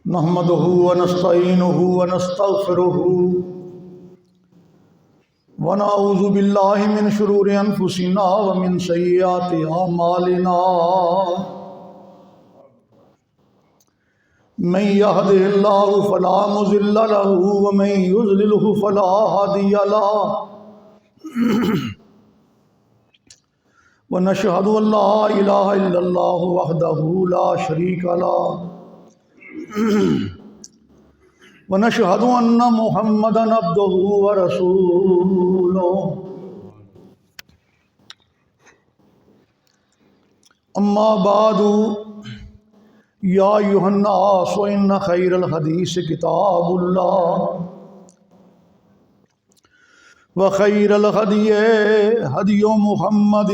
نحمده ونستعينه ونستغفره ونعوذ بالله من شرور أنفسنا ومن سيئات أعمالنا من يهده الله فلا مضل له ومن يضلله فلا هادي له ونشهد أن لا إله إلا الله وحده لا شريك له ونشهد أن محمدا عبده ورسوله أما بعد يا أيها الناس إن خير الحديث كتاب الله وخير الهدي هدي محمد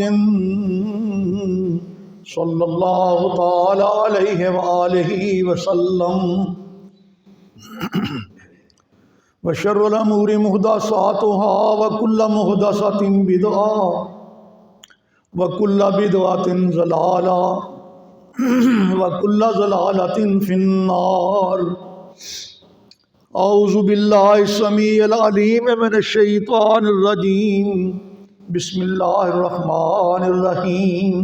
صلى الله تعالى عليه وآله وسلم وشر الأمور محدثاتها وكل محدثة بدعة وكل بدعة ضلالة وكل ضلالة في النار. أعوذ بالله السميع العليم من الشيطان الرجيم. بسم الله الرحمن الرحيم.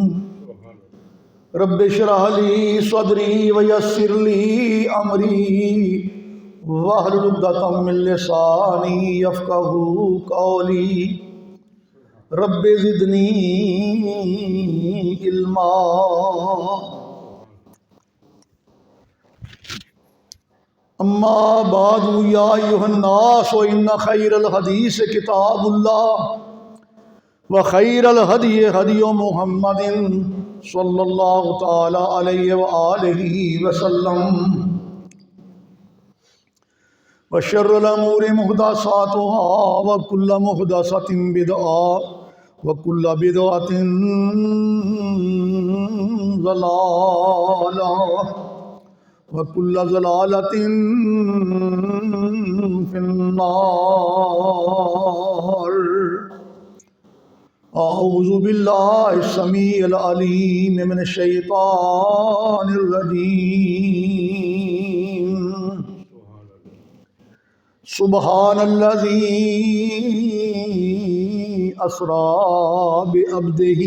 رب اشرح لي صدري ويسر لي أمري واحلل عقدة من لساني يفقهوا قولي رب زدني علما. اما بعد یا ایھا الناس ان خیر الحدیث کتاب اللہ وخیر الہدی ہدی محمد صلی اللہ تعالی علیہ وآلہ وسلم وشر الامور محدثاتها وکل محدثۃ بدعہ وکل بدعۃ ضلالہ وَكُلَّ ضَلَالَةٍ فِي النَّارِ. أعوذ بالله السميع العليم من الشيطان الرجيم. سبحان الذي أسرى بعبده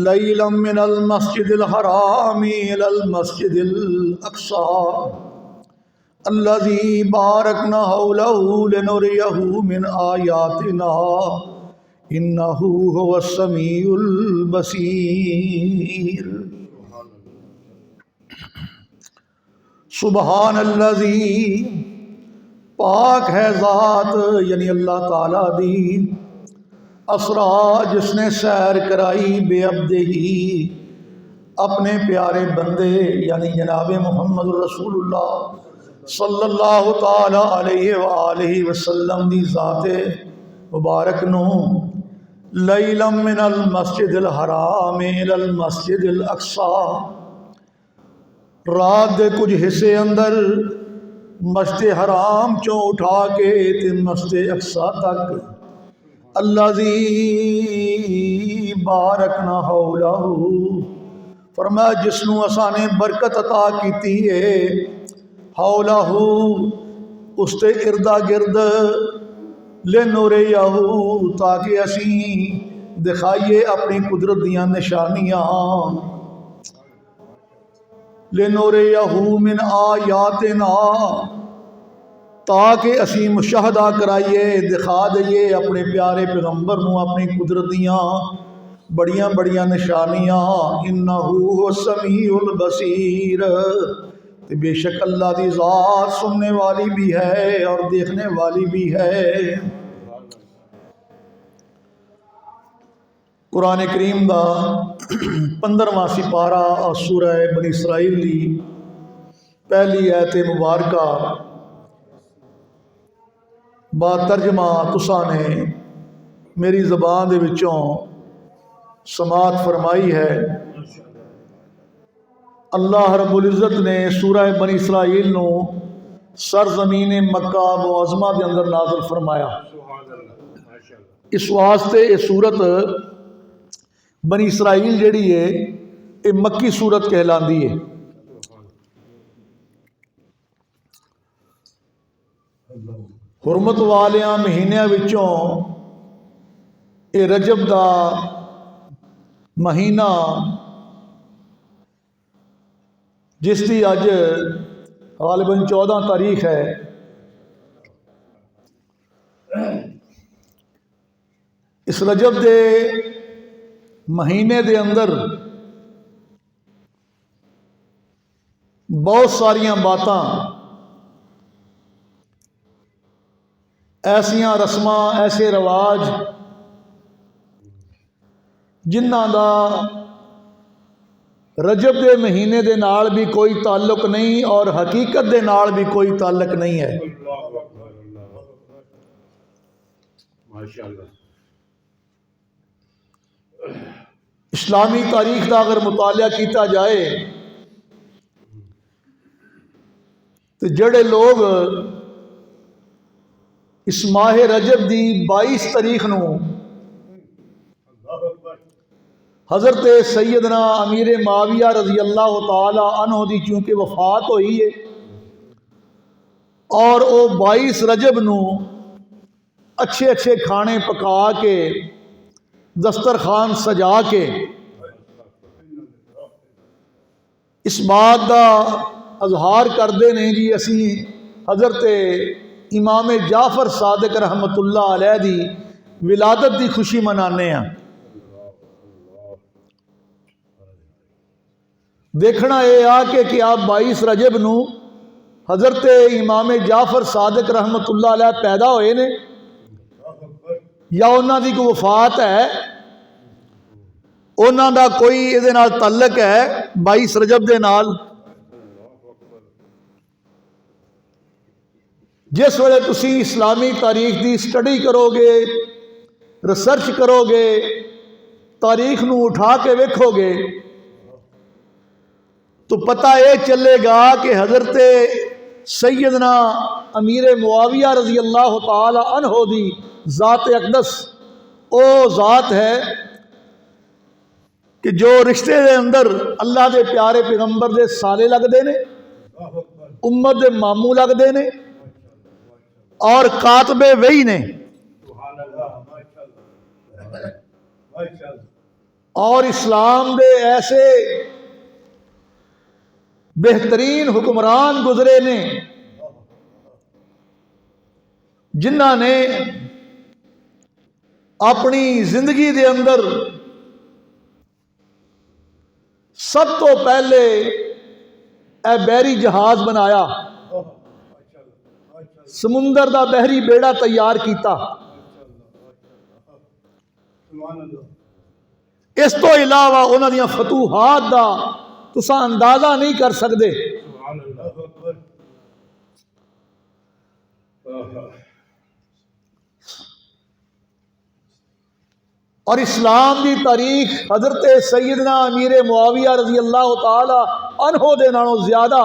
ليلا من المسجد الحرام إلى المسجد الأقصى الذي باركنا حوله لنريه من آياتنا إنه هو السميع البصير. سبحان الذي پاک ہے ذات یعنی اللہ تعالیٰ دی اسرا جس نے سیر کرائی بے عبدہی اپنے پیارے بندے یعنی جناب محمد رسول اللہ صلی اللہ تعالی علیہ وآلہ وسلم دی ذات مبارک نو لیلا من المسجد الحرام الی المسجد الاقصی رات دے کچھ حصے اندر مسجد حرام چوں اٹھا کے تے مسجد اقصی تک الذی بارکنا حولہ فرمایا جس نو اساں نے برکت عطا کیتی ہے حولہ اس تے اردا گرد لنوریہ تاکہ اسی دکھائیے اپنی قدرت دیاں نشانیاں لنوریہ من آیاتنا تاکہ اسی مشاہدہ کرائیے دکھا دئیے اپنے پیارے پیغمبر نو اپنی قدرت دیاں بڑیاں بڑیاں نشانیاں انہو السمیع البصیر بے شک اللہ دی ذات سننے والی بھی ہے اور دیکھنے والی بھی ہے. قرآن کریم دا 15واں سپارہ اور سورہ بنی اسرائیل دی پہلی آیت مبارکہ با ترجمہ تساں نے میری زبان دے وچوں سماعت فرمائی ہے. اللہ رب العزت نے سورہ بنی اسرائیل نو سرزمین مکہ معظمہ دے اندر نازل فرمایا. اس واسطے یہ سورت بنی اسرائیل جیڑی ہے یہ مکی صورت کہلاندی ہے. حرمت والیاں مہینیاں وچوں اے رجب دا مہینہ جس کی اج غالباً 14 تاریخ ہے، اس رجب دے مہینے دے اندر بہت ساریاں باتاں ایسیاں رسماں ایسے رواج جنہاں دا رجب دے مہینے دے نال بھی کوئی تعلق نہیں اور حقیقت دے نال بھی کوئی تعلق نہیں ہے۔ اسلامی تاریخ کا اگر مطالعہ کیتا جائے تو جڑے لوگ اس ماہ رجب دی 22 تاریخ نو حضرت سیدنا امیر معاویہ رضی اللہ تعالی عنہ دی چونکہ وفات ہوئی ہے، اور وہ 22 رجب نو اچھے اچھے کھانے پکا کے دسترخوان سجا کے اس بات دا اظہار کردے نے جی اسی حضرت امام جعفر صادق رحمت اللہ علیہ دی ولادت دی خوشی منانے ہیں۔ دیکھنا یہ آ کہ آپ 22 رجب نو حضرت امام جعفر صادق رحمت اللہ علیہ پیدا ہوئے نے یا انہاں دی کوئی وفات ہے، انہاں دا کوئی یہ نال تعلق ہے 22 رجب دے نال؟ جس ویلے تسی اسلامی تاریخ دی سٹڈی کرو گے، ریسرچ کرو گے، تاریخ نو اٹھا کے ویکھو گے تو پتہ یہ چلے گا کہ حضرت سیدنا امیر معاویہ رضی اللہ تعالی عنہ دی ذات اقدس او ذات ہے کہ جو رشتے دے اندر اللہ دے پیارے پیغمبر دے سالے لگدے نے، امت دے ماموں لگدے نے اور کاتب وحی نے، اور اسلام دے ایسے بہترین حکمران گزرے نے جنہاں نے اپنی زندگی دے اندر سب تو پہلے اے بحری جہاز بنایا، سمندر دا بحری بیڑا تیار کیتا۔ اس تو علاوہ انہاں دیاں فتوحات دا تساں اندازہ نہیں کر سکتے۔ اور اسلام دی تاریخ حضرت سیدنا امیر معاویہ رضی اللہ تعالی عنہ دے نالوں زیادہ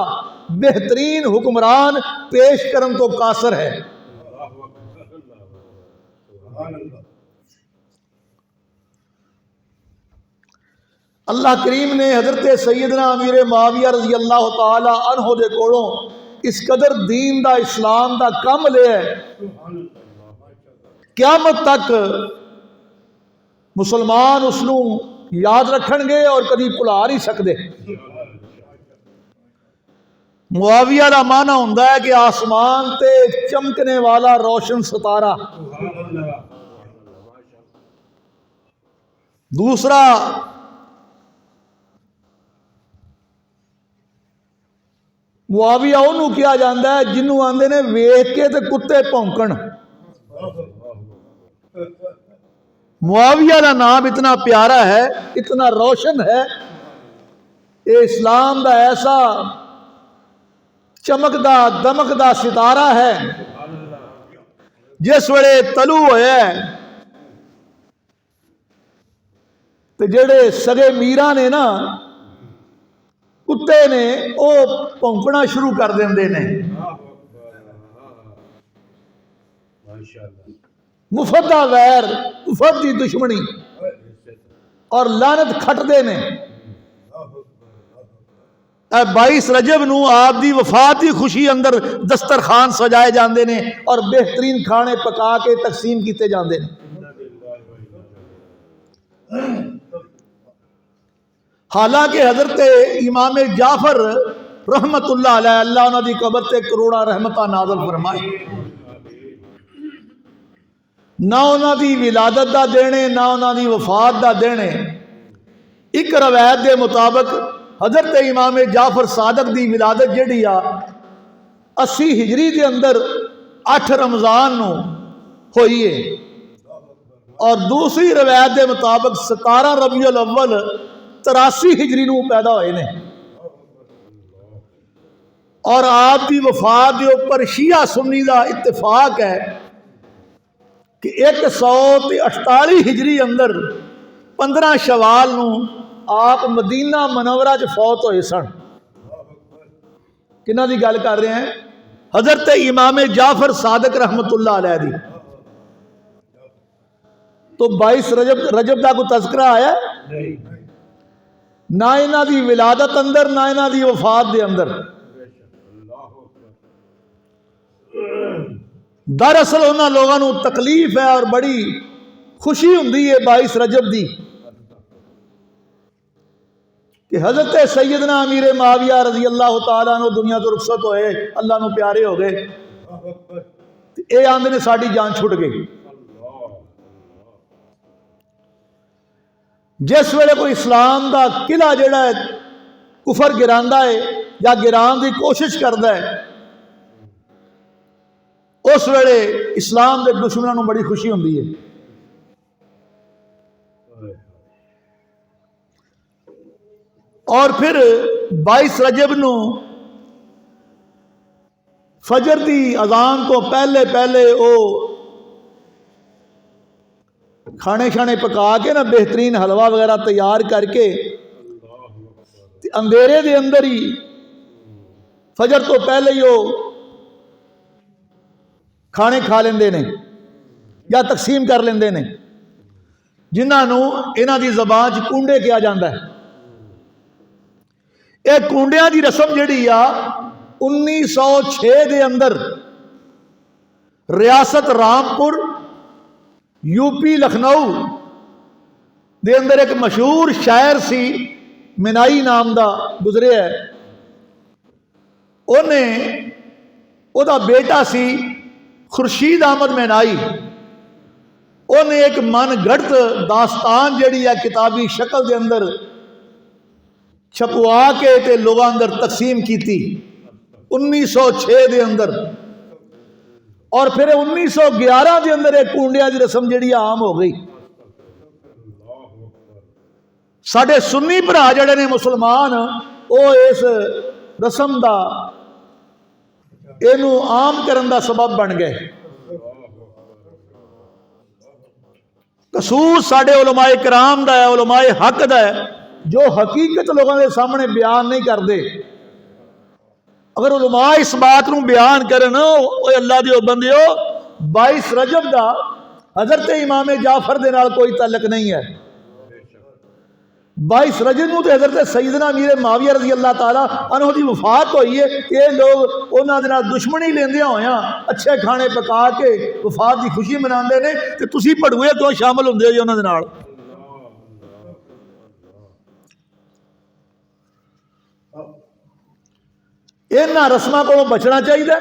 بہترین حکمران پیش کرن تو قاصر ہے۔ اللہ کریم نے حضرت سیدنا امیر معاویہ رضی اللہ تعالی عنہ دے کولوں اس قدر دین دا اسلام دا کم لے ہے، قیامت تک مسلمان اس نو یاد رکھن گے اور کدی بھلا نہیں سکتے۔ معاویہ دا معنی ہوندا ہے کہ آسمان تے چمکنے والا روشن ستارہ۔ دوسرا معاویہ انہوں کیا جاندہ ہے جنہوں آندے نے ویکھ کے تے کتے پونکن۔ معاویہ کا نام اتنا پیارا ہے، اتنا روشن ہے، یہ اسلام دا ایسا چمکدا دمکدا ستارہ ہے جس ویلے طلوع ہویا ہے تے جڑے سگے میرا نے نا کتے نے وہ پونکنا شروع کر دیندے نے، مفت دا ویر، مفت دی دشمنی اور لعنت کھٹدے نے۔ 22 رجب نو آپ دی وفات دی خوشی اندر دسترخوان سجائے جاندے نے اور بہترین کھانے پکا کے تقسیم کیتے جاندے نے۔ حالانکہ حضرت امام جعفر رحمت اللہ علیہ، اللہ انہاں دی قبر تے کروڑا رحمتہ نازل فرمائے، نہ انہاں دی ولادت دا دینے نہ انہاں دی وفات دا دینے۔ ایک روایت دے مطابق حضرت امام جعفر صادق دی ولادت جڑی آ 80 ہجری دے اندر 8 رمضان نو ہوئی ہے، اور دوسری روایت دے مطابق 17 ربیع الاول 83 ہجری نو پیدا ہوئے نے، اور آپ دی وفات دے اوپر شیعہ سنی دا اتفاق ہے کہ 148 ہجری اندر 15 شوال نو آپ مدینہ منورہ چ فوت ہوئے سن۔ کنہ دی گل کر رہے ہیں؟ حضرت امام جعفر صادق رحمت اللہ علیہ دی۔ تو 22 رجب کا کوئی تذکرہ آیا ہے؟ نہ انہاں دی ولادت اندر نہ انہاں دی وفات دے اندر۔ دراصل انہاں لوگاں نو تکلیف ہے اور بڑی خوشی ہوندی ہے 22 رجب دی کہ حضرت سیدنا امیر معاویہ رضی اللہ تعالیٰ عنہ دنیا تو رخصت ہوئے، اللہ نو پیارے ہو گئے، اے آندے نے ساڑی جان چھٹ گئی۔ جس ویلے کوئی اسلام دا قلعہ جڑا ہے کفر گراندا ہے یا گران دی کوشش کردا ہے، اس ویلے اسلام دے دشمنوں نو بڑی خوشی ہوندی ہے۔ اور پھر 22 رجب نو فجر دی اذان تو پہلے او کھانے شانے پکا کے نا بہترین حلوہ وغیرہ تیار کر کے اندھیرے دے اندر ہی فجر تو پہلے ہی وہ کھانے کھا لیندے نے یا تقسیم کر لیندے نے، جنہاں نو انہاں دی زبان چ کونڈے کیا جاندہ ہے۔ ایک کونڈیاں دی رسم جڑی آ 1906 دے اندر ریاست رامپور یو پی لکھنؤ دے اندر ایک مشہور شاعر سی منائی نام دا گزرے ہے، او دا بیٹا سی خورشید احمد منائی، انہیں ایک من گھڑت داستان جڑی ہے کتابی شکل دے اندر چھپوا کے تے لوگاں اندر تقسیم کی تھی 1906 دے اندر، اور پھر 1911 دے اندر ایک کونڈیاں دی رسم جڑی عام ہو گئی۔ ساڈے سنی بھرا جڑے نے مسلمان او اس رسم دا اینو عام کرن دا سبب بن گئے۔ قصور ساڈے علماء کرام دا ہے، علماء حق دا ہے، جو حقیقت لوگوں کے سامنے بیان نہیں کرتے۔ اگر علماء اس بات نو بیان کرن او اللہ دیو بندیو 22 رجب دا حضرت امام جعفر دے نال کوئی تعلق نہیں ہے۔ 22 رجب نو تے حضرت سیدنا امیر معاویہ رضی اللہ تعالیٰ عنہ دی وفات ہوئی ہے، یہ لوگ انہاں دے نال دشمنی لیندیاں ہویاں اچھے کھانے پکا کے وفات دی خوشی مناندے نے، تے تسی پڑھوئے تو شامل ہوندے ہو جی انہاں دے نال۔ انہاں رسماں کو بچنا چاہیے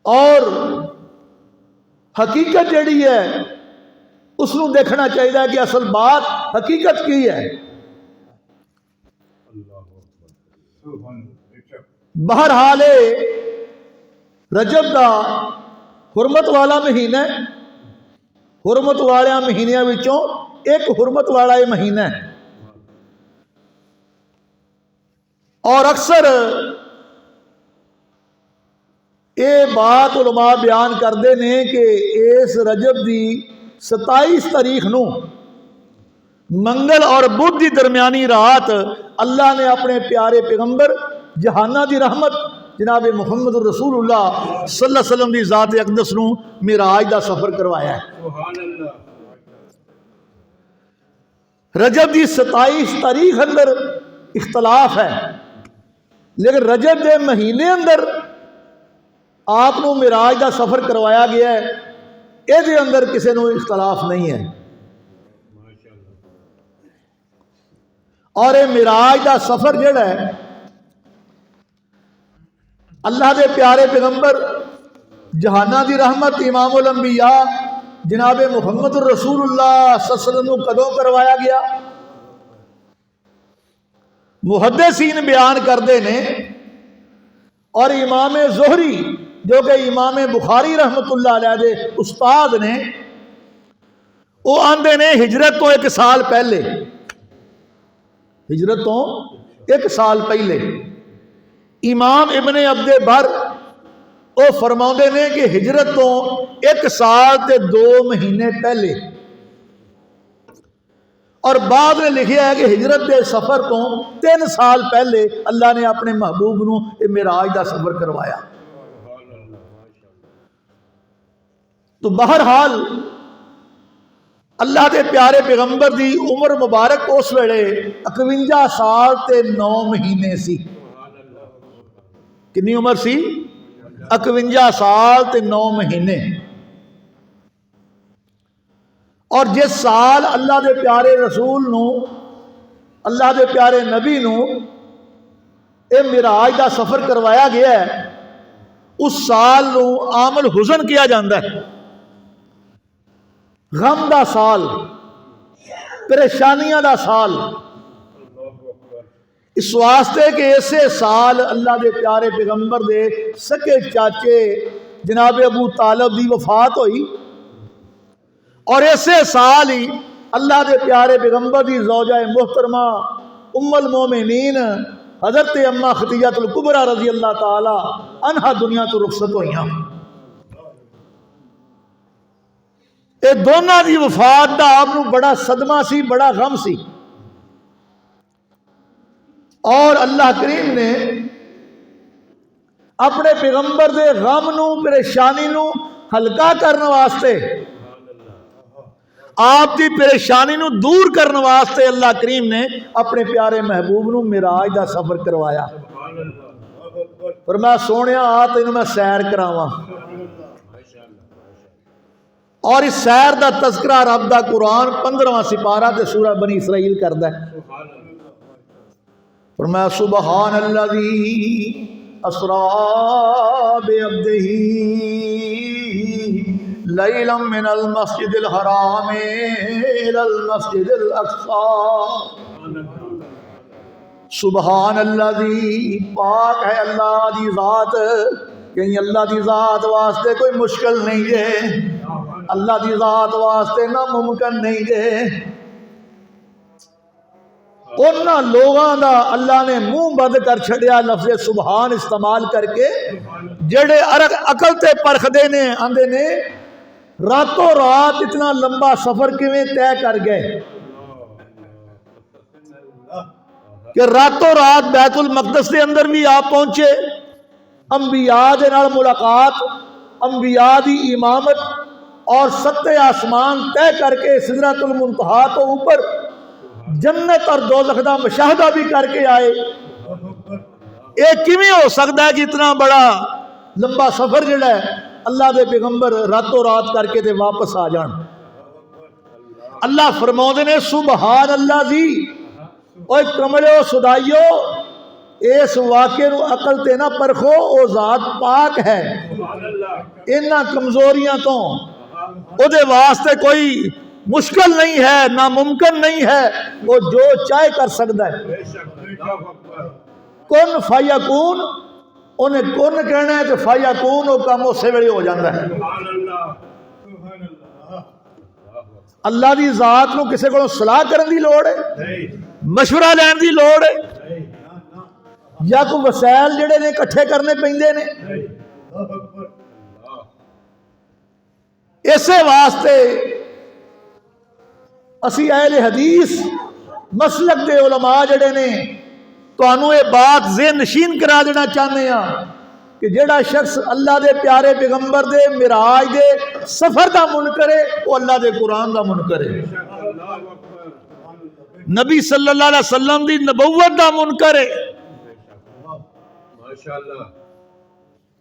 اور حقیقت جڑی ہے اس نو دیکھنا چاہیے کہ اصل بات حقیقت کی ہے۔ بہرحال رجب دا حرمت والا مہینہ، حرمت والے مہینیاں وچوں ایک حرمت والا یہ مہینہ ہے، اور اکثر یہ بات علماء بیان کرتے ہیں کہ اس رجب دی 27 تاریخ نو منگل اور بدھ دی درمیانی رات اللہ نے اپنے پیارے پیغمبر جہانہ دی رحمت جناب محمد رسول اللہ صلی اللہ علیہ وسلم دی ذات اقدس نو معراج دا سفر کروایا ہے۔ رجب دی 27 تاریخ اندر اختلاف ہے، لیکن رجب دے مہینے اندر آپ کو معراج دا سفر کروایا گیا ہے، یہ اندر کسی نو اختلاف نہیں ہے۔ اور یہ معراج دا سفر جڑا ہے اللہ دے پیارے پیغمبر جہانہ دی رحمت امام الانبیاء جناب محمد رسول اللہ صلی اللہ علیہ وسلم کدوں کروایا گیا؟ محدثین بیان کردے نے، اور امام زہری جو کہ امام بخاری رحمت اللہ علیہ دے استاد نے، وہ آندے نے ہجرت تو 1 سال پہلے، ہجرت تو 1 سال پہلے امام ابن عبد بر وہ فرماؤندے نے کہ ہجرت تو 1 سال تے 2 مہینے پہلے، اور بعد نے لکھیا ہے کہ ہجرت کے سفر تو 3 سال پہلے اللہ نے اپنے محبوب نو معراج دا سفر کروایا۔ تو بہرحال اللہ دے پیارے پیغمبر دی عمر مبارک اس ویلے 51 سال تے 9 مہینے سی۔ کنی عمر سی؟ 51 سال تے 9 مہینے۔ اور جس سال اللہ دے پیارے رسول نو، اللہ دے پیارے نبی نو اے معراج دا سفر کروایا گیا ہے، اس سال نو عام الحزن کیا جاندہ ہے، غم دا سال، پریشانیاں دا سال، اس واسطے کہ اسے سال اللہ دے پیارے پیغمبر دے سکے چاچے جناب ابو طالب دی وفات ہوئی، اور اسے سال ہی اللہ دے پیارے پیغمبر دی زوجہ محترمہ ام المومنین حضرت اماں خدیجہ الکبریٰ رضی اللہ تعالی عنہا دنیا تو رخصت ہوئیاں۔ اے دونوں دی وفات دا آپ کو بڑا صدمہ سی، بڑا غم سی، اور اللہ کریم نے اپنے پیغمبر دے غم نو، پریشانی نو ہلکا کرنے واسطے، آپ کی پریشانی نو دور کرنے واسطے اللہ کریم نے اپنے پیارے محبوب نو معراج دا سفر کروایا۔ فرمایا سونیا آ تینوں میں سیر کراواں، اور اس سیر دا تذکرہ رب دا قرآن 15واں سپارہ تے سورہ بنی اسرائیل کردا ہے۔ فرمایا سبحان الذی اسرا بعبدہ لیلا من المسجد الحرام الی المسجد الاقصی، سبحان الذی، پاک ہے اللہ دی ذات، یعنی اللہ دی ذات واسطے کوئی مشکل نہیں ہے، اللہ دی ذات واسطے ناممکن نہیں ہے۔ انہاں لوگاں دا اللہ نے منہ بند کر چھڑیا لفظ سبحان استعمال کر کے، جڑے عقل تے پرکھدے نے، آندے نے راتوں رات اتنا لمبا سفر کیویں طے کر گئے کہ راتوں رات بیت المقدس کے اندر بھی آپ پہنچے، انبیاء دے نال ملاقات، انبیاء دی امامت، اور 7 آسمان طے کر کے سدرۃ المنتہا تو اوپر جنت اور دوزخ دا مشاہدہ بھی کر کے آئے۔ ایک کیویں ہو سکتا ہے کہ اتنا بڑا لمبا سفر جڑا ہے اللہ دے پیغمبر راتوں رات کر کے تے واپس آ جان؟ اللہ فرماؤندے نے سبحان اللہ دی، اوے کملیو سدائیو اس واقعے نو عقل تے نہ پرکھو، او ذات پاک ہے انہاں کمزوریاں تو، او دے واسطے کوئی مشکل نہیں ہے، ناممکن نہیں ہے، وہ جو چاہے کر سکتا ہے۔ کن فیکون، انہیں کن کہنا ہے تو فیکون، وہ کام اسی ویلے ہو جاتا ہے۔ اللہ دی ذات نو کسے کو صلاح کرن دی لوڑ ہے، مشورہ لین دی لوڑ ہے، یا کوئی وسائل جڑے نے اکٹھے کرنے پیندے نے؟ اسے واسطے اسی اہل حدیث مسلک دے علماء جڑے نے تانوں یہ بات ذہن نشین کرا دینا چاہتے ہیں کہ جڑا شخص اللہ دے پیارے پیغمبر دے معراج دے سفر دا منکر ہے وہ اللہ دے قرآن دا منکر ہے۔ نبی صلی اللہ علیہ وسلم دی نبوت دا منکر ہے.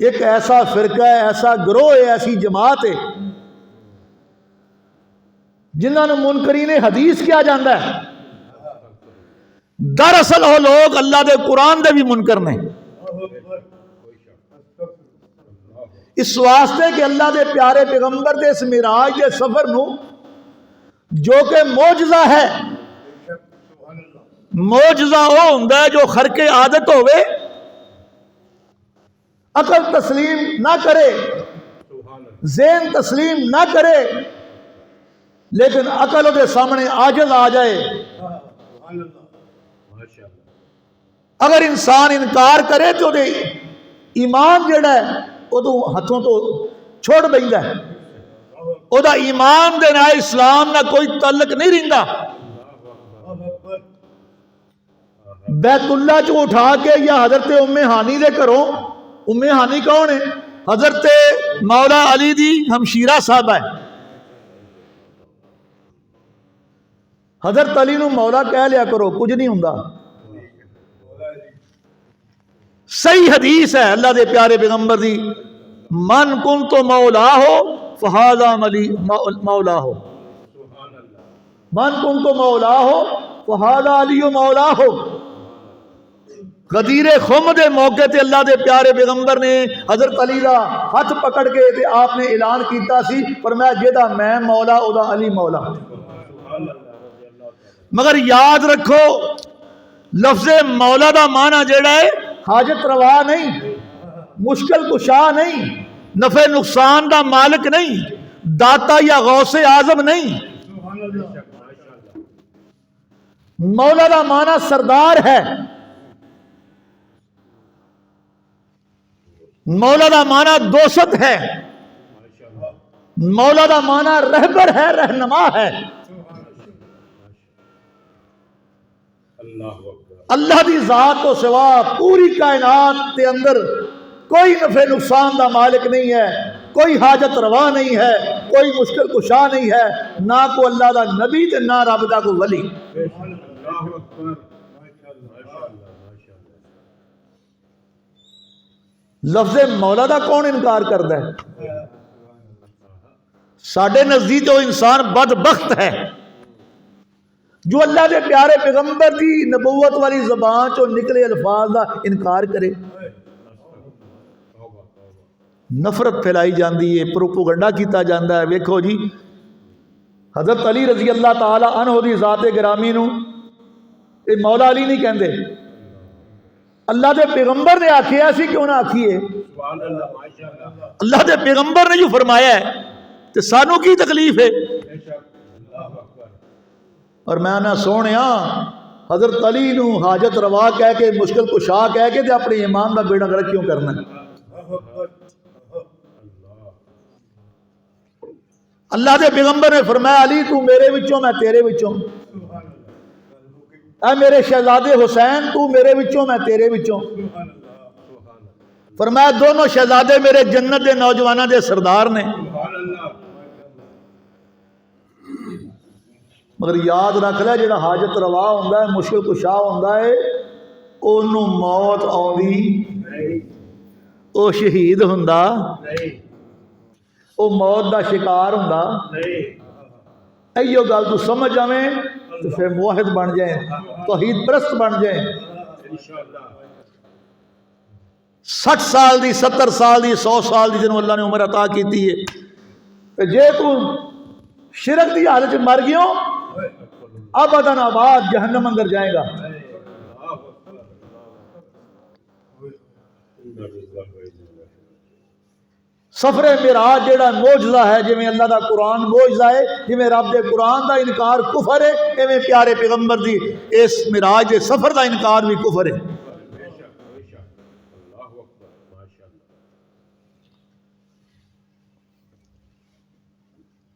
ایک ایسا فرقہ ہے، ایسا گروہ ہے، ایسی جماعت ہے جنہاں نوں منکرین حدیث کیا جاندہ ہے. دراصل وہ لوگ اللہ دے قرآن دے بھی منکر نے. اس واسطے کہ اللہ دے پیارے پیغمبر دے اس معراج دے سفر نو جو کہ معجزہ ہے، معجزہ وہ ہوندا ہے جو خرق عادت ہوئے، عقل تسلیم نہ کرے، ذہن تسلیم نہ کرے، لیکن عقل دے سامنے عاجز آ جائے. اگر انسان انکار کرے تو دے ایمان جڑا ہے وہ تو ہاتھوں تو چھوڑ بیندا ہے، وہ دا ایمان دے نال اسلام نہ کوئی تعلق نہیں رہندا. بیت اللہ چ اٹھا کے یا حضرت ام ہانی دے گھروں، ام ہانی کون ہے؟ حضرت مولا علی دی ہمشیرہ صاحبہ ہے. حضرت علی نو مولا کہہ لیا کرو، کچھ نہیں ہوندا. صحیح حدیث ہے اللہ دے پیارے پیغمبر دی، من کنت مولا ہو فہذا مولا ہو، من کنت مولا ہو فہذا علی مولا ہو. غدیر خم دے موقع تے اللہ دے پیارے پیغمبر نے حضرت علی دا ہاتھ پکڑ کے تے آپ نے اعلان کیتا سی، فرمایا جیدہ میں مولا او دا علی مولا. مگر یاد رکھو لفظ مولا دا معنی جیڑا ہے حاجت روا نہیں، مشکل کشا نہیں، نفع نقصان دا مالک نہیں، داتا یا غوث اعظم نہیں. مولا دا معنی سردار ہے، مولا دا معنی دوست ہے، مولا دا معنی رہبر ہے، رہنما ہے. اللہ دی ذات تو سوا پوری کائنات کے اندر کوئی نفع نقصان دا مالک نہیں ہے، کوئی حاجت روا نہیں ہے، کوئی مشکل کشا نہیں ہے، نہ کو اللہ دا نبی تے نہ رب دا کو ولی. لفظ مولا دا کون انکار کردا ہے؟ ساڈے نزدیک تو انسان بدبخت ہے جو اللہ دے پیارے پیغمبر دی نبوت والی زبان چو نکلے الفاظ دا انکار کرے. نفرت پھیلائی جاندی ہے، پروپوگنڈا کیتا جاندہ ہے. ویکھو جی حضرت علی رضی اللہ تعالی عنہ دی ذات گرامی نو اے مولا علی نہیں کہندے، اللہ دے پیغمبر نے آکھیا سی کیوں نہ آکھیے. اللہ دے پیغمبر نے جو فرمایا ہے تو سانو کی تکلیف ہے. اور میں نہ سونیا حضرت علی نو حاجت روا کہہ کے، مشکل کشا کہہ کے تے اپنے ایمان دا بیڑا غرق کیوں کرنا ہے؟ اللہ دے پیغمبر نے فرمایا علی تو میرے وچوں میں تیرے وچوں، اے میرے شہزادے حسین تو میرے وچوں میں تیرے وچوں. فرمایا دونوں شہزادے میرے جنت دے نوجوانوں دے سردار نے. مگر یاد رکھ لے جڑا حاجت روا ہوندا ہے، مشکل کشا ہوندا ہے، اونوں موت آوندی، او شہید ہوندا، او موت دا شکار ہوندا. ایو گل تو سمجھ آویں تو پھر موحد بن جائیں، توحید پرست بن جائیں. 60 سال دی، 70 سال دی، 100 سال دی جنہوں اللہ نے عمر عطا کیتی ہے، جے تو شرک دی حالت مر گیوں ابداً آباد جہنم اندر جائے گا. سفر معراج جیڑا معجزہ ہے، جویں اللہ دا قرآن معجزہ ہے، جویں رب دے قرآن دا انکار کفر ہے، ایویں پیارے پیغمبر دی اس معراج دے سفر دا انکار بھی کفر ہے.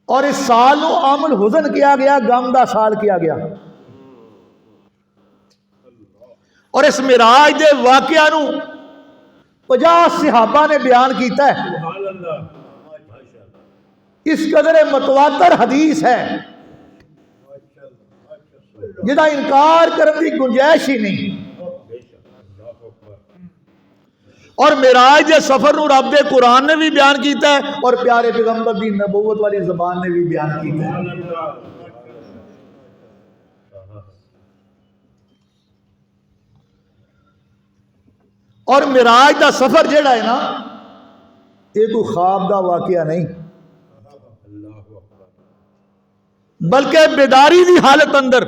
اور اس سال نو عام الحزن کیا گیا، غم دا سال کیا گیا. اور اس معراج دے واقعہ نو 50 صحابہ نے بیان کیتا ہے. اس قدر متواتر حدیث ہے. جہاں انکار کرنے کی گنجائش ہی نہیں. اور معراج دے سفر نو رب دے قرآن نے بھی بیان کیتا ہے اور پیارے پیغمبر دی نبوت والی زبان نے بھی بیان کیتا ہے. اور معراج دا سفر جڑا ہے نا یہ کوئی خواب دا واقعہ نہیں بلکہ بیداری دی حالت اندر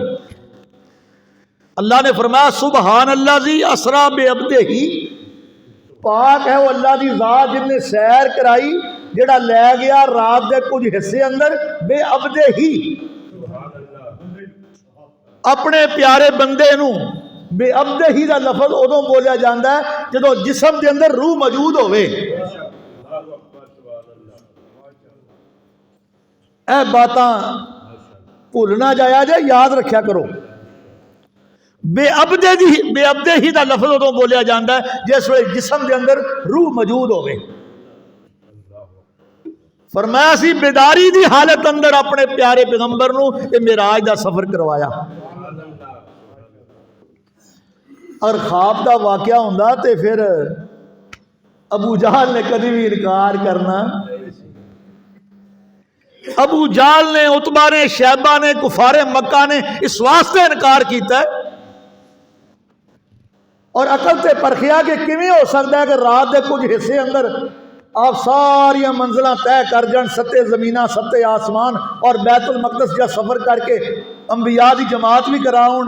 اللہ نے فرمایا سبحان اللہ زی اسرا بے عبدہ ہی، پاک ہے وہ اللہ دی ذات جن نے سیر کرائی جڑا لے گیا رات دے کچھ حصے اندر بے عبدہ ہی، اپنے پیارے بندے نو. بے عبدہ ہی دا لفظ ادوں بولیا جاندہ ہے جدو جسم دے اندر روح موجود ہوئے. اے باتاں بھولنا جایا جائے، یاد رکھیا کرو. بے عبدہ ہی دا لفظ ادوں بولیا جاندہ ہے جس وقت جسم دے اندر روح موجود ہوئے. فرمایا سی بیداری دی حالت اندر اپنے پیارے پیغمبر نو یہ معراج دا سفر کروایا. اور خواب دا واقعہ ہوندا تے پھر ابو جہل نے کدی بھی انکار کرنا. ابو جہل نے، عتبہ نے، شیبہ نے، کفار مکہ نے اس واسطے انکار کیتا ہے اور عقل تے پرکھیا کہ کیویں ہو سکتا ہے کہ رات دے کچھ حصے اندر آپ ساری منزلیں طے کر جان، 7 زمیناں 7 آسمان اور بیت المقدس جا سفر کر کے انبیاء دی جماعت بھی کراؤن،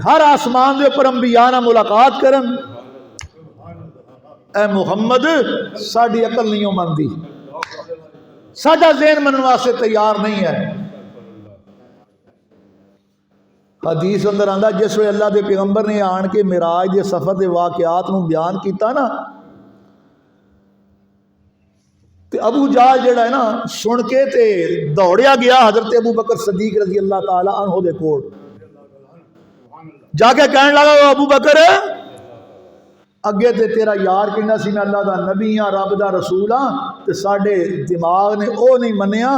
ہر آسمان دے اوپر انبیاء نہ ملاقات کرن. اے محمد ساڈی عقل نہیں مانتی، ساڈا ذہن منن واسطے تیار نہیں ہے. حدیث اندر آندا جس ویلے اللہ دے پیغمبر نے آن کے معراج دے سفر دے واقعات نو بیان کیتا نا تے ابو جہل جڑا ہے نا سن کے تے دوڑیا گیا حضرت ابو بکر صدیق رضی اللہ تعالی عنہ دے کول، جا کے کہنے لگا ابو بکر اگے تے تیرا یار کہنا سی میں اللہ دا نبی ہاں، رب دا رسول ہاں، تے ساڈے دماغ نے او نہیں منیا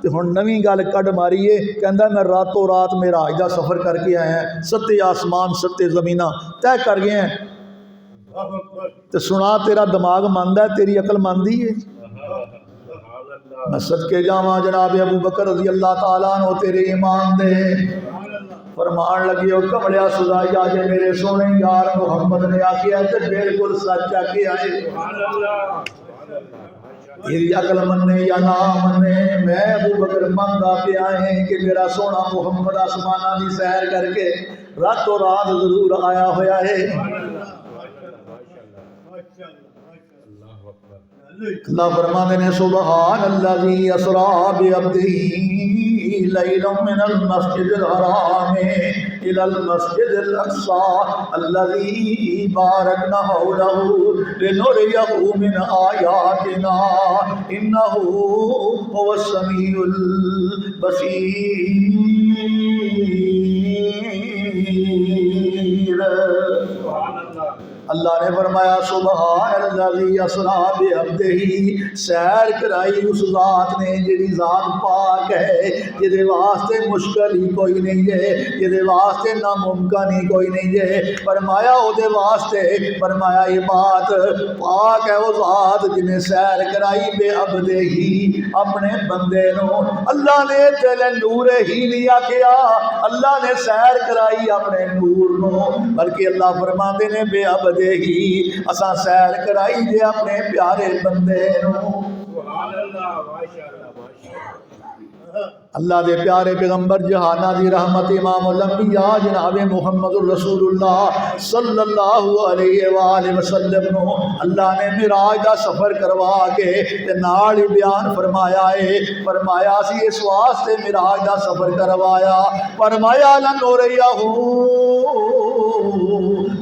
تے ہن نویں گل کڈ ماری ہے، کہندا میں راتوں رات معراج دا سفر کر کے آیا ہیں، 7 آسمان 7 زمیناں طے کر گئے ہیں. تے سنا تیرا دماغ ماندا ہے، تیری عقل ماندی ہے؟ میں صدقے جاواں جناب ابو بکر رضی اللہ تعالیٰ عنہ تیرے ایمان دے. فرمان لگی او کملیا سزائی آجے میرے سونے یار محمد نے آکیا تے بالکل سچ آکے آئے. تیری عقل مننے یا نہ مننے میں ابو بکر ماندا پیا ہے کہ میرا سونا محمد آسمانہ دی سیر کر کے راتوں رات ضرور آیا ہویا ہے. اللہ فرمانے نے سبحان الذی اسرا بعبدہ لیلا من المسجد الحرام الى المسجد الاقصى الذي باركنا حوله لنريه من آياتنا انه هو السميع البصير. اللہ نے فرمایا سبحان الذی اسرا بعبدہ، سیر کرائی اس ذات نے جڑی ذات پاک ہے، جدے واسطے مشکل ہی کوئی نہیں ہے، جدے واسطے ناممکن ہی کوئی نہیں ہے. فرمایا او دے واسطے، فرمایا یہ بات پاک ہے وہ ذات جنہیں سیر کرائی بے عبدہ ہی اپنے بندے نو. اللہ نے تیرے نور ہی نہیں آکیا، اللہ نے سیر کرائی اپنے نور نو، بلکہ اللہ فرماتے نے بے عبدہ ہی اساں سیر کرائی دے اپنے پیارے بندے نو. اللہ دے پیارے پیغمبر جہانہ دی رحمت امام الانبیاء جناب محمد الرسول اللہ صلی اللہ علیہ وآلہ وسلم نو اللہ نے معراج دا سفر کروا کے تے نال ہی بیان فرمایا ہے. فرمایا سی اس واسطے معراج دا سفر کروایا، فرمایا لنوریہ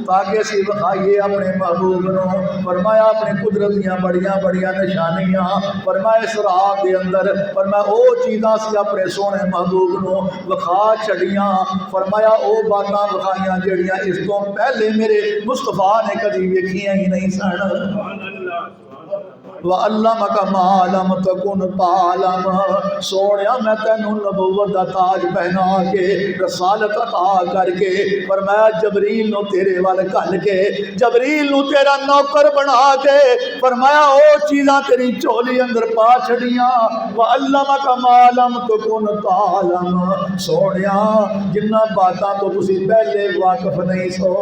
تاکہ اسی بخائیے اپنے محبوب نو. فرمایا اپنے قدرت دیاں بڑیاں بڑیاں نشانیاں، فرمایا اس رات دے اندر فرمایا او چیزاں سی اپنے سونے محبوب نو وکھا چھڑیاں. فرمایا او باتاں وکھائیاں جڑیاں اس تو پہلے میرے مصطفیٰ نے کبھی ویکھیاں ہی نہیں سن. وَعَلَّمَكَ مَا لَمْ تَكُنْ تَعْلَمْ، سونیا میں تینوں نبوت دا تاج پہنا کے رسالت عطا کر کے فرمایا جبریل نو تیرے وال گھل کے جبریل نو تیرا نوکر بنا کے فرمایا او چیزاں تیری چولی اندر پا چھڑیاں وَعَلَّمَكَ مَا لَمْ تَكُنْ تَعْلَمْ، سونیا جنہ باتاں تو تسی پہلے واقف نہیں سو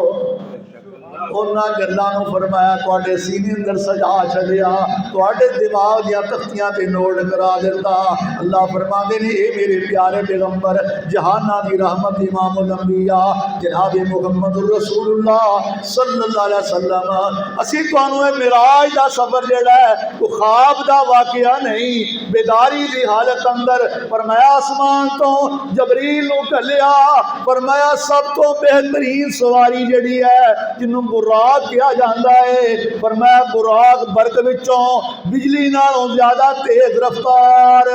انہاں گلاں نو فرمایا تواڈے سینے اندر سجا چھڈیا تواڈے دماغ دیاں تختیاں تے نوٹ کرا دیتا۔ اللہ فرماندے نے اے میرے پیارے پیغمبر جہاناں دی رحمت امام الانبیاء جناب محمد رسول اللہ صلی اللہ علیہ وسلم اسی تانوں اے معراج دا سفر جڑا ہے وہ خواب دا واقعہ نہیں بیداری دی حالت اندر فرمایا آسمان تو جبریل نو گھلیا فرمایا سب تو بہترین سواری جڑی ہے جنوں براق کیا جاندہ ہے فرمایا براق برق وچوں بجلی نالوں زیادہ تیز رفتار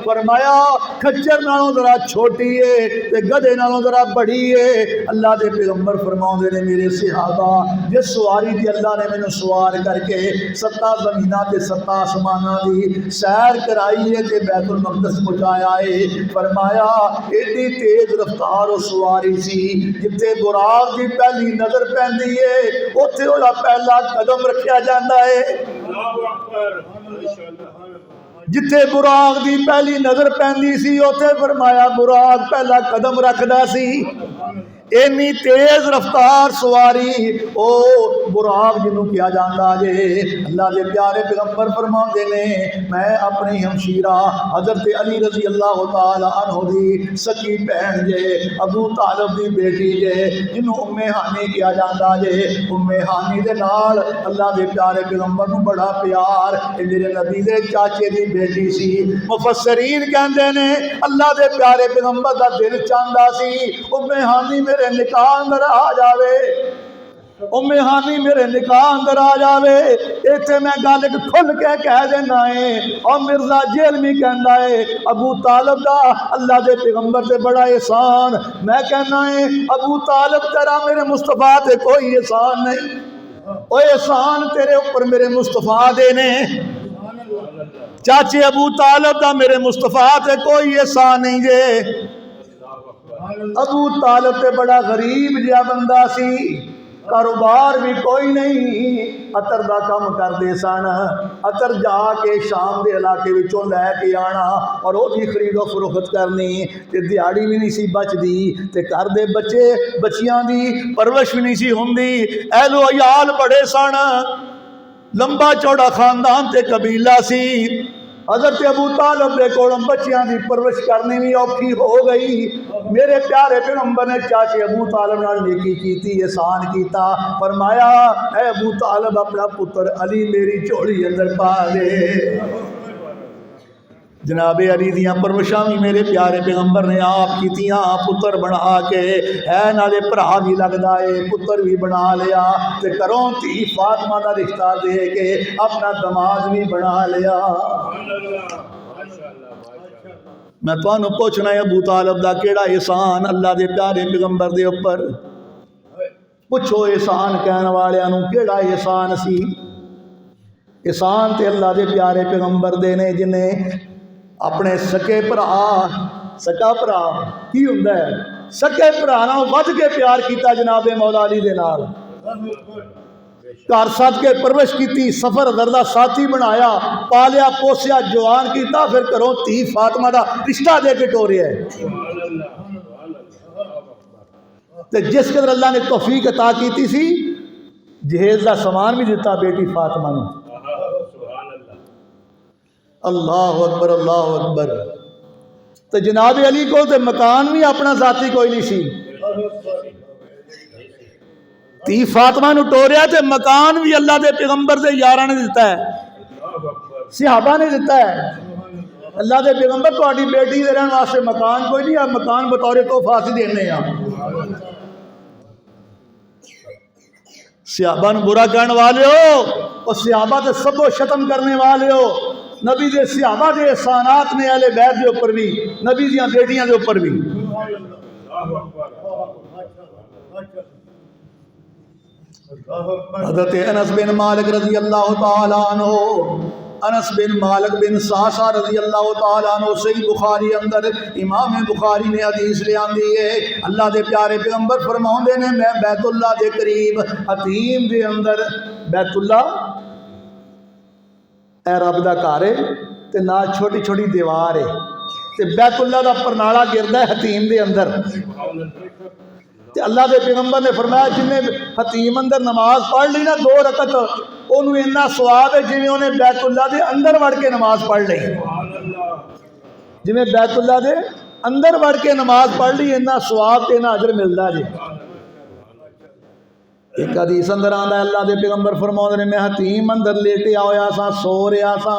فرمایا کھچر نالوں ذرا چھوٹی ہے تے گدھے نالوں ذرا بڑی ہے۔ اللہ دے پیغمبر فرماؤندے نے میرے صحابہ جس سواری دی اللہ نے میں سوار کر کے 7 زمیناں تے 7 آسماناں دی سیر کرائی ہے تے بیت المقدس پہنچایا ہے فرمایا ایڈی تیز رفتار و سواری سی جتے براق دی پہلی نظر پہندی ہے اوتھے اولا پہلا قدم رکھیا جاندا ہے جتھے براق دی پہلی نظر پہندی سی اوتھے فرمایا براق پہلا قدم رکھدا سی اینی تیز رفتار سواری او براق جنوں کیا جاندا جے اللہ دے پیارے پیغمبر فرماندے نے میں اپنی ہمشیرہ حضرت علی رضی اللہ تعالی عنہ دی سکی بہن جے ابو طالب دی بیٹی جے جنوں ام ہانی کیا جاندا جے ام ہانی دے نال اللہ دے پیارے پیغمبر نوں بڑا پیار اے میرے نبی دے چاچے دی بیٹی سی مفسرین کہندے نے اللہ دے پیارے پیغمبر دا دل چاہندا سی ام ہانی میرے نکاح اندر آ جاوے ام ہانی میرے نکاح اندر آ جاوے ایتھے میں گل کھل کے کہہ دینا ہے اور مرزا جیلمی کہندا ہے ابو طالب دا اللہ دے پیغمبر سے بڑا احسان میں کہنا ہے ابو طالب تیرا میرے مصطفیٰ تے کوئی احسان نہیں او احسان تیرے اوپر میرے مصطفیٰ دے نے چاچے ابو طالب دا میرے مصطفیٰ تے کوئی احسان نہیں جے ابو طالب تے بڑا غریب جہا بندہ سی کاروبار بھی کوئی نہیں عطر دا کم کر دے سن عطر جا کے شام دے علاقے وچوں لے کے آنا اور وہ بھی خرید و فروخت کرنی تے دیہاڑی بھی نہیں سی بچدی تے گھر دے بچے بچیاں دی پرورش بھی نہیں سی ہوندی اہل و عیال بڑے سن لمبا چوڑا خاندان تے قبیلہ سی حضرت ابو طالب دے کولوں بچیاں دی پرورش کرنی بھی اوکھی ہو گئی میرے پیارے پیغمبر نے چاچے ابو طالب نال نیکی کیتی احسان کیتا فرمایا اے ابو طالب اپنا پتر علی میری جھولی اندر پا دے جناب علی دیاں پرورشاں بھی میرے پیارے پیغمبر نے آپ کیتیاں پتر بنا کے ہے نالے بھرا بھی لگدا ہے پتر بھی بنا لیا تے گھروں تھی فاطمہ دا رشتہ دے کے اپنا دماد بھی بنا لیا۔ میں تانوں پوچھنا ہے ابو طالب دا کیڑا احسان اللہ دے پیارے پیغمبر دے اوپر پوچھو احسان کہن والیاں نوں کیڑا احسان سی احسان تے اللہ دے پیارے پیغمبر دے نے جنہیں اپنے سکے سکا بھرا کی ہوندا ہے سکے بھرا نال ود کے پیار کیتا جناب مولا علی دے نال گھر سد کے پرورش کیتی سفر دردا ساتھی بنایا پالیا پوسیا جوان کیتا پھر کرو تھی فاطمہ دا رشتہ دے کے ٹوریا ہے تے جس قدر اللہ نے توفیق عطا کیتی سی جہیز دا سامان بھی دیتا بیٹی فاطمہ نے اللہ اکبر اللہ اکبر تے جناب علی کو تے مکان بھی اپنا ذاتی کوئی نہیں سی تی فاطمہ نو ٹوریا تے مکان بھی اللہ دے پیغمبر دے یاراں نے دیتا ہے صحابہ نے دیتا ہے اللہ دے پیغمبر تہاڈی بیٹی دے رہن واسطے مکان کوئی نہیں ہے مکان بطور تحفہ سی دینے ہیں صحابہ نو برا کہنے والے ہو اور صحابہ تے سب و شتم کرنے والے ہو نبی دے صحابہ دے احسانات نے اہل بیت دے اوپر بھی نبی دیاں بیٹیاں دے اوپر بھی حضرت انس بن مالک رضی اللہ تعالیٰ عنہ انس بن مالک بن ساسا رضی اللہ تعالیٰ عنہ صحیح بخاری اندر امام بخاری نے حدیث لے آندی ہے اللہ دے پیارے پیغمبر فرماؤندے نے میں بیت اللہ دے قریب حتیم دے اندر بیت اللہ اے رب دا گھر ہے تے نال چھوٹی چھوٹی دیوار ہے تے بیت اللہ دا پرنالا گردا ہے حتیم دے اندر تے اللہ دے پیغمبر نے فرمایا جن نے حتیم اندر نماز پڑھ لی نا 2 رکعت انہوں اتنا ثواب ہے جویں انہیں بیت اللہ دے اندر وڑ کے نماز پڑھ لی جویں بیت اللہ دے اندر وڑ کے نماز پڑھ لی اتنا ثواب تے اتنا اجر ملدا جی ایک حدیث اندر آندا ہے اللہ دے پیغمبر فرماؤندے نے میں حتیم اندر لیٹیا ہویا سا سو رہا سا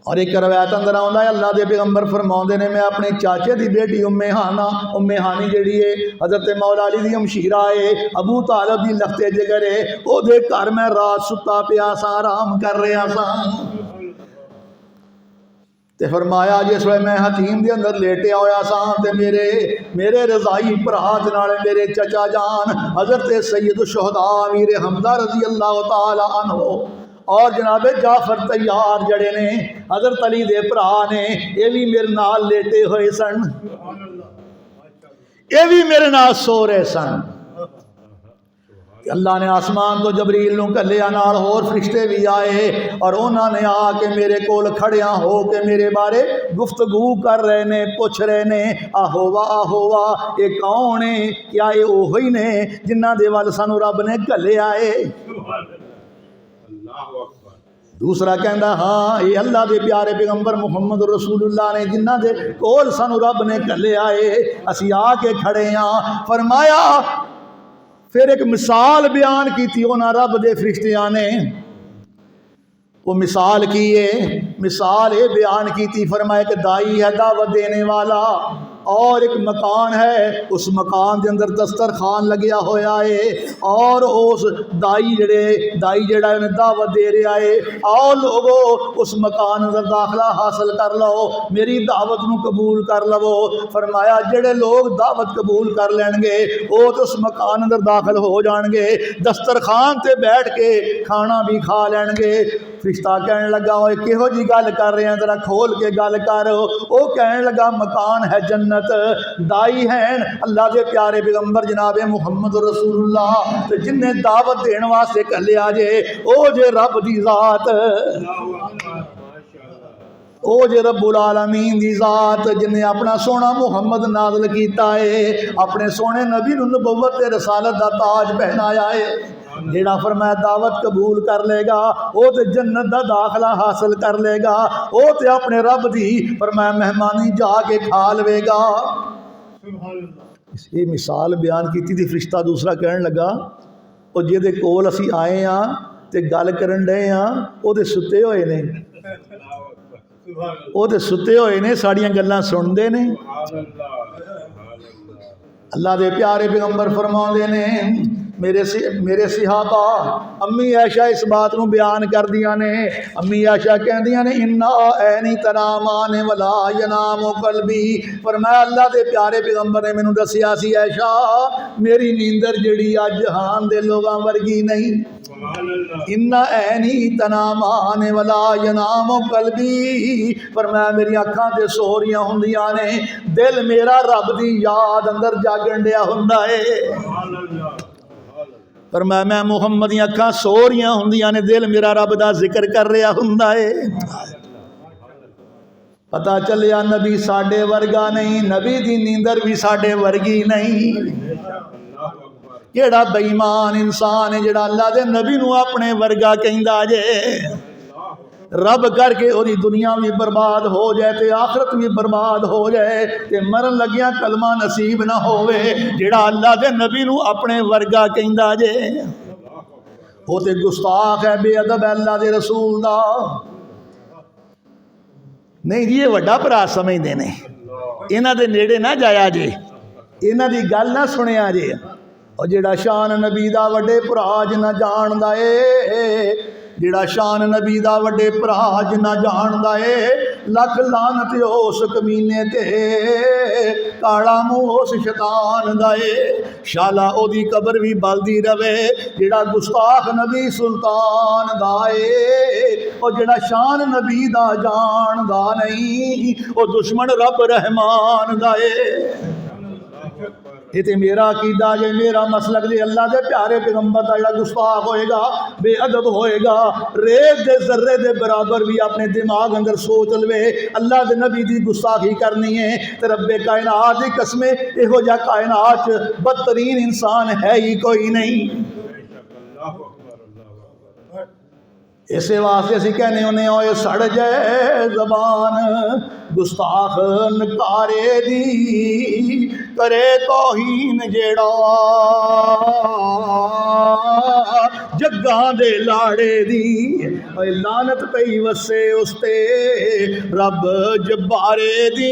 اور ایک روایت اندر آندا ہے اللہ دے پیغمبر فرماؤندے نے میں اپنے چاچے دی بیٹی ام ہانی جڑی ہے حضرت مولا علی دی ہمشیرہ ہے ابو طالب دی لختے جگر ہے او دے گھر میں رات ستا پیا سا آرام کر رہا سا تے فرمایا جس وقت میں حتیم دے اندر لیٹیا ہویا سا تے میرے رضائی بھرا دے نال میرے چچا جان حضرت سید الشہداء امیر حمزہ رضی اللہ تعالی عنہ اور جناب جعفر طیار جڑے نے حضرت علی دے بھرا نے یہ بھی میرے نال لیٹے ہوئے سن یہ بھی میرے نال سو رہے سن اللہ نے آسمان تو جبریل نو کلیا نال ہور فرشتے بھی آئے اور انہوں نے آ کے میرے کول کھڑیاں ہو کے میرے بارے گفتگو کر رہے نے پوچھ رہے نے آہوا یہ کون ہے کیا یہ وہی نے جنہ دے وال سانو رب نے کلیا ہے دوسرا کہندا ہاں یہ اللہ دے پیارے پیغمبر محمد رسول اللہ نے جنہ دے کول سانو رب نے کلیا ہے اسی آ کے کھڑے ہاں فرمایا پھر ایک مثال بیان کی تھی انہاں رب دے فرشتیاں نے وہ مثال کی ہے مثال یہ بیان کی تھی فرمایا کہ دائی ہے دعوت دینے والا اور ایک مکان ہے اس مکان دے اندر دسترخوان لگیا ہویا ہے اور اس دائی جڑا انہیں دعوت دے رہا ہے آؤ لوگو اس مکان اندر داخلہ حاصل کر لو میری دعوت نو قبول کر لو فرمایا جڑے لوگ دعوت قبول کر لین گے وہ تو اس مکان اندر داخل ہو جان گے دسترخوان تے بیٹھ کے کھانا بھی کھا لین گے فرشتہ کہنے لگا وہ کہو جی گل کر رہے ہیں ذرا کھول کے گل کر وہ کہنے لگا مکان ہے جنت دائی ہیں اللہ دے پیارے پیغمبر جناب محمد رسول اللہ تے جن نے دعوت دین واسطے کلیا جے او جے رب دی ذات او جے رب العالمین دی ذات جن نے اپنا سونا محمد نازل کیتا ہے اپنے سونے نبی نو نبوت تے رسالت دا تاج پہنایا ہے جیڑا فرمایا دعوت قبول کر لے گا او تے جنت دا داخلہ حاصل کر لے گا او تے اپنے رب دی فرمایا مہمانی جا کے کھا لے گا یہ مثال بیان کی تھی فرشتہ دوسرا کہنے لگا او جے دے کول اسی آئے ہاں تے گل کرن ڈے ہاں او تے ستے ہوئے نے او تے ستے ہوئے نے ساڑیاں گلاں سن دے نے اللہ دے پیارے پیغمبر فرماؤندے نے میرے صحابہ امی عائشہ اس بات نو بیان کر دیا نے امی عائشہ کہہ دیا نے انا اینی تنامان ولا ینام قلبی فرمایا اللہ دے پیارے پیغمبر نے مینوں دسیا سی عائشہ میری نیندر جڑی اج جہان دے لوگاں ورگی نہیں انا اینی تنامان ولا ینام قلبی فرمایا میری اکھاں تے سو رہیاں ہوندیاں نے دل میرا رب دی یاد اندر جاگن ڈیا ہوندا ہے فرمایا میں محمد دی اکھاں سو رہیاں ہوندیاں نے دل میرا رب دا ذکر کر رہا ہوندا ہے پتہ چلیا نبی ساڈے ورگا نہیں نبی دی نیندر بھی ساڈے ورگی نہیں کیڑا بے ایمان انسان ہے جڑا اللہ دے نبی نو اپنے ورگا کہندا جے رب کر کے وہ دنیا بھی برباد ہو جائے تے آخرت بھی برباد ہو جائے تے مرن لگیا کلمہ نصیب نہ ہوئے جڑا اللہ دے نبی نو اپنے ورگا کہندا جے وہ تے گستاخ ہے بے ادب ہے اللہ دے رسول دا نہیں جی یہ وڈا بھرا سمجھدے نے انہاں دے نیڑے نہ جایا جے انہاں دی گل نہ سنیا جے اور جڑا شان نبی دا وڈے بھرا جنہ جاندا اے جڑا شان نبی دا وڈے بھرا جنہ جاندا اے لکھ لعنت اس کمینے تے کالا منہ اس شیطان دا اے شالا او دی قبر بھی بلدی رہے جڑا گستاخ نبی سلطان دا اے او جڑا شان نبی دا جان دا نہیں او دشمن رب رحمان دا اے یہ تے میرا عقیدہ جے میرا مسلک جے اللہ دے پیارے پیغمبر دا جڑا گستاخ ہوئے گا بے ادب ہوئے گا ریت دے ذرے دے برابر بھی اپنے دماغ اندر سوچ لوے اللہ دے نبی دی گستاخی کرنی ہے تے رب کائنات دی قسمیں ایہو جا کائنات بدترین انسان ہے ہی کوئی نہیں اسے واسطے اسی کہنے ہونے ہوئے سڑ جائے زبان گستاخ نکارے دی کرے توہین جیڑا جگاں دے لاڑے دی اے لعنت پئی وسے اس تے رب جبارے دی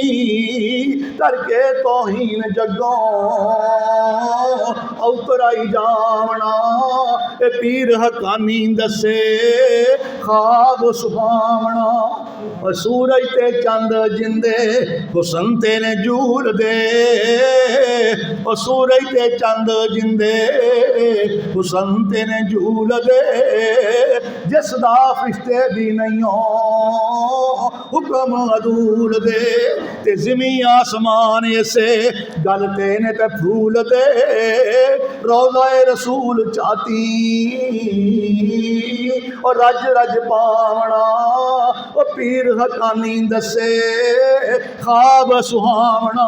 کر کے توہین جگوں اوترائی جاونا اے پیر حقانی دسے خواب سبھاونا سورج تے چند جندے حسن تے نے جول دے سورج تے چند جندے حسن تے نے جول دے جس دا فرشتے بھی نہیں ہو حکم عدول دے تے زمین آسمان ایسے گلتے نے تے پھول دے روضہ رسول چاہتی اور رج رج پاونا او پیر حقانی دسے خواب سہاونا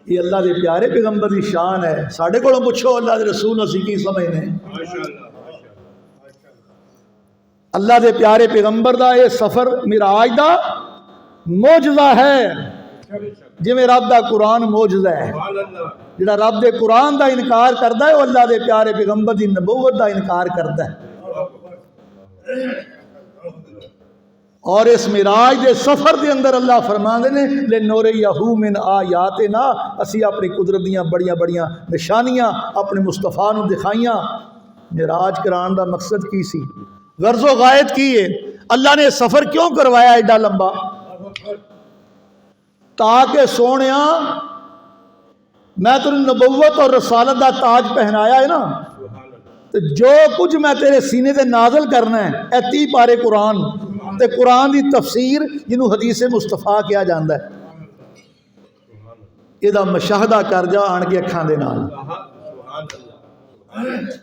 یہ اللہ دے پیارے پیغمبر دی شان ہے ساڑھے کو پوچھو اللہ دے رسول اسی کی سمجھنے اللہ دے پیارے پیغمبر دا یہ سفر معراج دا معجزہ ہے جی میں رب دا قرآن معجزہ ہے جڑا رب دے قرآن دا انکار کردا ہے وہ اللہ دے پیارے پیغمبر دی نبوت دا انکار کردا ہے اور اس معراج دے سفر دے اندر اللہ فرماندے نے لِنُرِيَهُ مِنْ آیاتنا اسی اپنی قدرت دیاں بڑیاں بڑیاں نشانیاں اپنے مصطفیٰ نو دکھائیاں معراج کران دا مقصد کی سی غرض و غایت کی ہے اللہ نے سفر کیوں کروایا ایڈا لمبا تاکہ سونیا میں تو نبوت اور رسالت دا تاج پہنایا ہے نا تو جو کچھ میں تیرے سینے تے نازل کرنا ہے اے 30 پارے قرآن تے قرآن دی تفسیر جنہوں حدیث مصطفیٰ کیا جاندہ ہے یہ دا مشاہدہ کر جا آن کے اکھاں دے نال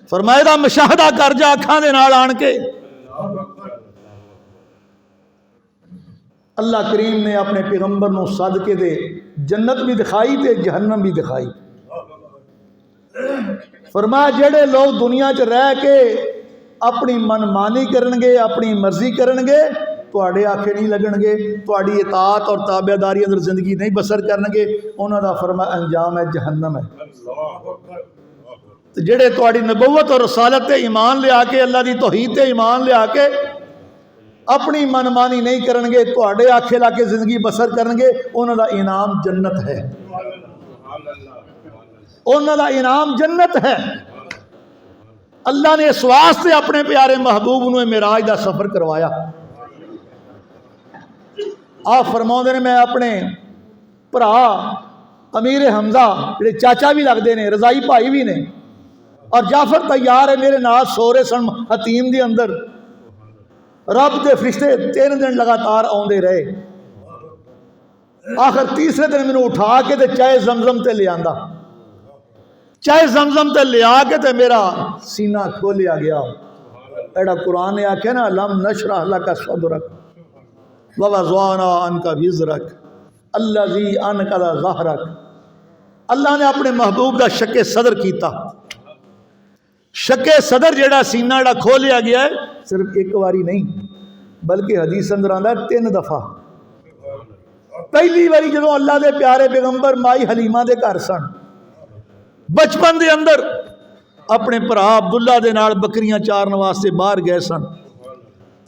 فرمائے دا مشاہدہ کر جا اکھاں دے نال آن کے اللہ کریم نے اپنے پیغمبر نو صدقے دے جنت بھی دکھائی تے جہنم بھی دکھائی فرمایا جڑے لوگ دنیا چ رہ کے اپنی من مانی کرنگے اپنی مرضی کرنگے تواڈے آکھے نہیں لگنگے تواڈی اطاعت اور تابعداری اندر زندگی نہیں بسر کرنگے انہاں دا فرمایا انجام ہے جہنم ہے جڑے تواڈی نبوت اور رسالت تے ایمان لے آ کے اللہ دی توحید تے ایمان لے آ کے اپنی منمانی نہیں کرنگے تواڈے آکھے لا کے زندگی بسر کرنگے انہاں دا انعام جنت ہے انہاں دا انعام جنت ہے اللہ نے اس واسطے اپنے پیارے محبوب نے معراج دا سفر کروایا آپ فرماؤندے نے میں اپنے بھرا امیر حمزہ جڑے چاچا بھی لگتے ہیں رضائی بھائی بھی نے اور جعفر تیار ہے میرے نال سو رہے سن حتیم دی اندر رب دے فرشتے 3 دن لگاتار آندے رہے آخر تیسرے دن میں اٹھا کے تے چائے زمزم تے لے آندا چائے زمزم تے لے آ کے تے میرا سینہ کھولیا گیا ایڈا قرآن نے آکھے نا لم نشرح لک صدرک ووضعنا عنک وزرک الذی انقض ظہرک اللہ نے اپنے محبوب دا شک صدر کیتا شک صدر جڑا سینہ جڑا کھولیا گیا ہے صرف ایک واری نہیں بلکہ حدیث اندر آندا ہے 3 دفعہ پہلی باری جدوں اللہ دے پیارے پیغمبر مائی حلیمہ دے گھر سن بچپن دے اندر اپنے بھرا عبداللہ دے نال بکریاں چارن واسطے باہر گئے سن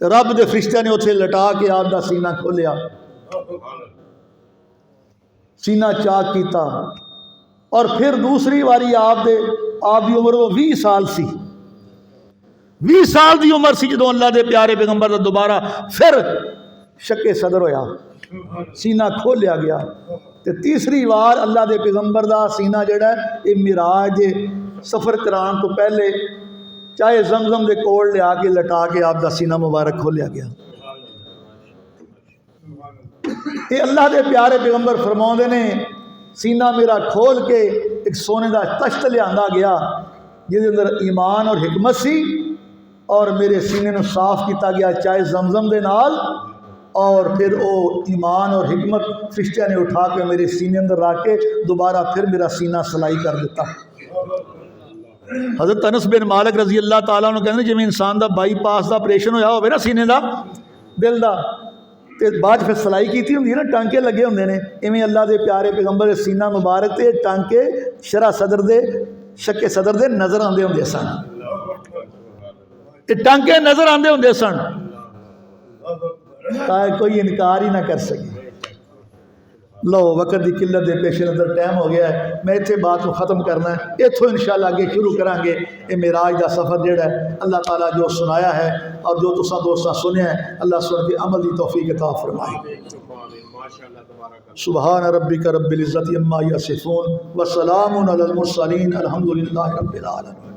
تے رب دے فرشتے نے اتھے لٹا کے آپ دا سینہ کھولیا سینہ چاک کیتا اور پھر دوسری باری آپ دی عمر وہ 20 سال سی 20 سال دی عمر سی جدوں اللہ دے پیارے پیغمبر دا دوبارہ پھر شک صدر ہویا، سینہ کھولیا گیا، تے تیسری بار اللہ دے پیغمبر دا سینہ جڑا ہے یہ معراج سفر کران تو پہلے چاہے زمزم دے کول لیا کے لٹا کے آپ دا سینہ مبارک کھولیا گیا۔ یہ اللہ دے پیارے پیغمبر فرماؤندے نے سینہ میرا کھول کے ایک سونے دا تشت لیا گیا جس اندر ایمان اور حکمت سی، اور میرے سینے نو صاف کیتا گیا چاہے زمزم دے نال، اور پھر وہ ایمان اور حکمت فرشتیاں نے اٹھا کے میرے سینے اندر رکھ کے دوبارہ پھر میرا سینہ سلائی کر دیتا۔ حضرت انس بن مالک رضی اللہ تعالیٰ عنہ کہتے ہیں جی انسان the by pass the operation ہویا ہوئے نا سینے دا دل دا تے بعد پھر سلائی کیتی ہوندی ہے نا، ٹانکے لگے ہوندے نے، ایویں اللہ دے پیارے پیغمبر دے سینہ مبارک تے ٹانکے شرع صدر دے شک صدر دے نظر آندے ہوندے سن، یہ ٹانکے نظر آندے ہوندے سن تاکہ کوئی انکار ہی نہ کر سکے۔ لو وقت دی قلت دے پیش نظر ٹائم ہو گیا ہے، میں اتنے بات کو ختم کرنا ہے، اتوں انشاءاللہ آگے شروع کریں گے۔ یہ معراج دا سفر جڑا ہے اللہ تعالیٰ جو سنایا ہے اور جو تساں دوستاں سنیا ہے اللہ سن کے عمل دی توفیق عطا فرمائے۔ سبحان ربک رب العزت عما یصفون وسلام علی المرسلین الحمدللہ رب العالمین۔